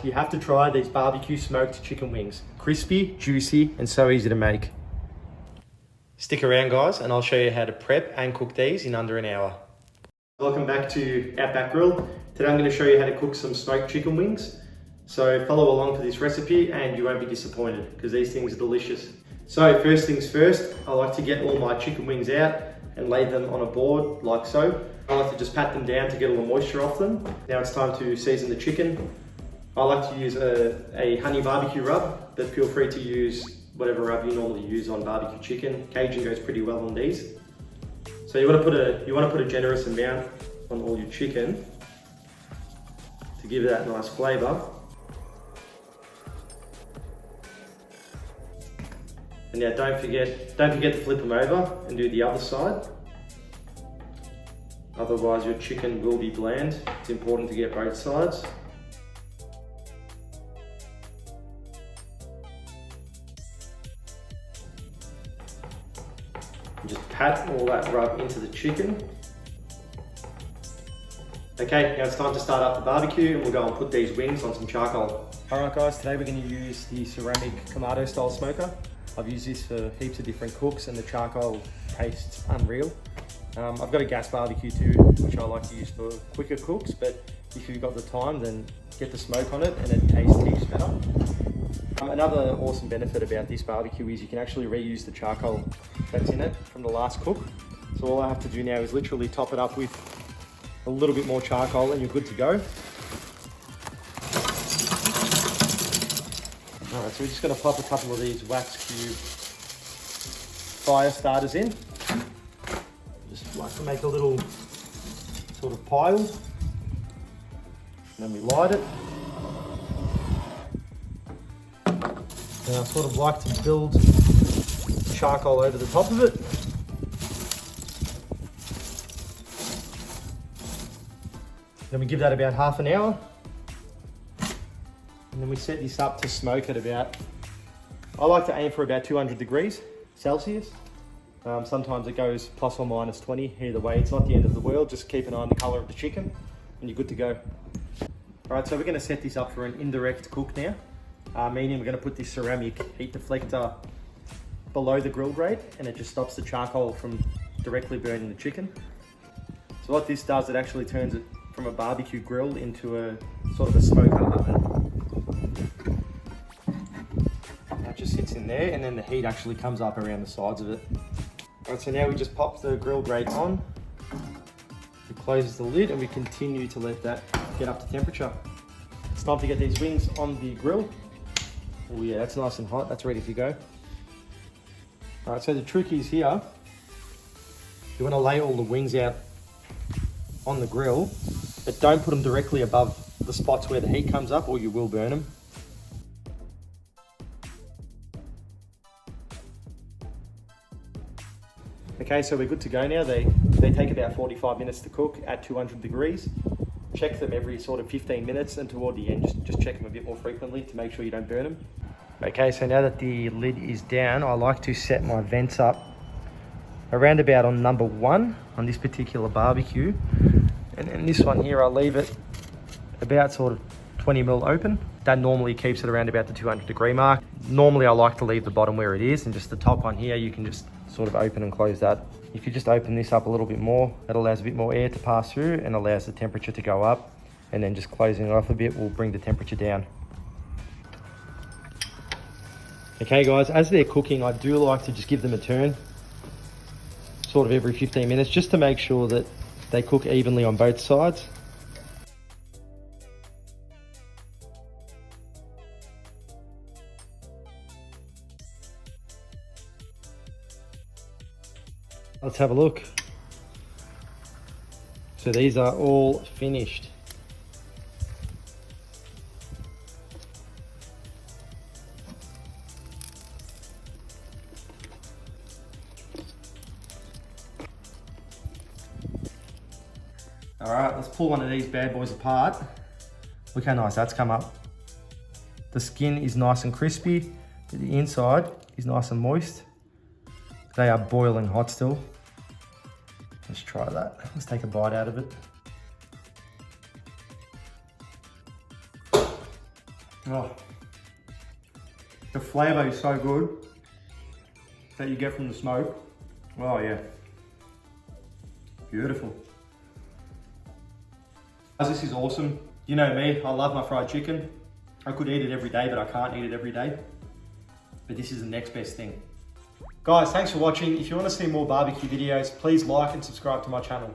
You have to try these barbecue smoked chicken wings. Crispy, juicy, and so easy to make. Stick around guys, and I'll show you how to prep and cook these in under an hour. Welcome back to Outback Grill. Today I'm going to show you how to cook some smoked chicken wings. So follow along for this recipe and you won't be disappointed because these things are delicious. So first things first, I like to get all my chicken wings out and lay them on a board like so. I like to just pat them down to get all the moisture off them. Now it's time to season the chicken. I like to use a honey barbecue rub, but feel free to use whatever rub you normally use on barbecue chicken. Cajun goes pretty well on these. So you want to put a generous amount on all your chicken to give it that nice flavour. And now don't forget to flip them over and do the other side. Otherwise your chicken will be bland. It's important to get both sides. And just pat all that rub into the chicken. Okay, now it's time to start up the barbecue and we'll go and put these wings on some charcoal. Alright guys, today we're going to use the ceramic Kamado-style smoker. I've used this for heaps of different cooks and the charcoal tastes unreal. I've got a gas barbecue too, which I like to use for quicker cooks, but if you've got the time, then get the smoke on it and it tastes heaps better. Another awesome benefit about this barbecue is you can actually reuse the charcoal that's in it from the last cook. So all I have to do now is literally top it up with a little bit more charcoal and you're good to go. Alright, so we're just going to pop a couple of these wax cube fire starters in. Just like to make a little sort of pile. And then we light it. And I sort of like to build charcoal over the top of it. Then we give that about half an hour. And then we set this up to smoke at about, I like to aim for about 200 degrees Celsius. Sometimes it goes plus or minus 20. Either way, it's not the end of the world. Just keep an eye on the color of the chicken and you're good to go. All right, so we're gonna set this up for an indirect cook now. Meaning we're gonna put this ceramic heat deflector below the grill grate and it just stops the charcoal from directly burning the chicken. So what this does, it actually turns it from a barbecue grill into a sort of a smoker oven. That just sits in there and then the heat actually comes up around the sides of it. Alright, so now we just pop the grill grate on, it closes the lid and we continue to let that get up to temperature. It's time to get these wings on the grill. Oh yeah, that's nice and hot, that's ready to go. Alright, so the trick is here, you want to lay all the wings out on the grill, but don't put them directly above the spots where the heat comes up or you will burn them. Okay, so we're good to go now. They take about 45 minutes to cook at 200 degrees. Check them every sort of 15 minutes and toward the end, just check them a bit more frequently to make sure you don't burn them. Okay, so now that the lid is down, I like to set my vents up around about on number 1 on this particular barbecue. And then this one here, I'll leave it about sort of 20 mil open. That normally keeps it around about the 200 degree mark. Normally I like to leave the bottom where it is and just the top one here, you can just sort of open and close that. If you just open this up a little bit more, it allows a bit more air to pass through and allows the temperature to go up. And then just closing it off a bit will bring the temperature down. Okay guys, as they're cooking, I do like to just give them a turn, sort of every 15 minutes, just to make sure that they cook evenly on both sides. Let's have a look. So these are all finished. All right, let's pull one of these bad boys apart. Look how nice that's come up. The skin is nice and crispy, but the inside is nice and moist. They are boiling hot still. Let's try that. Let's take a bite out of it. Oh. The flavor is so good that you get from the smoke. Oh yeah. Beautiful. This is awesome. You know me, I love my fried chicken. I could eat it every day, but I can't eat it every day. But this is the next best thing. Guys, thanks for watching. If you want to see more barbecue videos, please like and subscribe to my channel.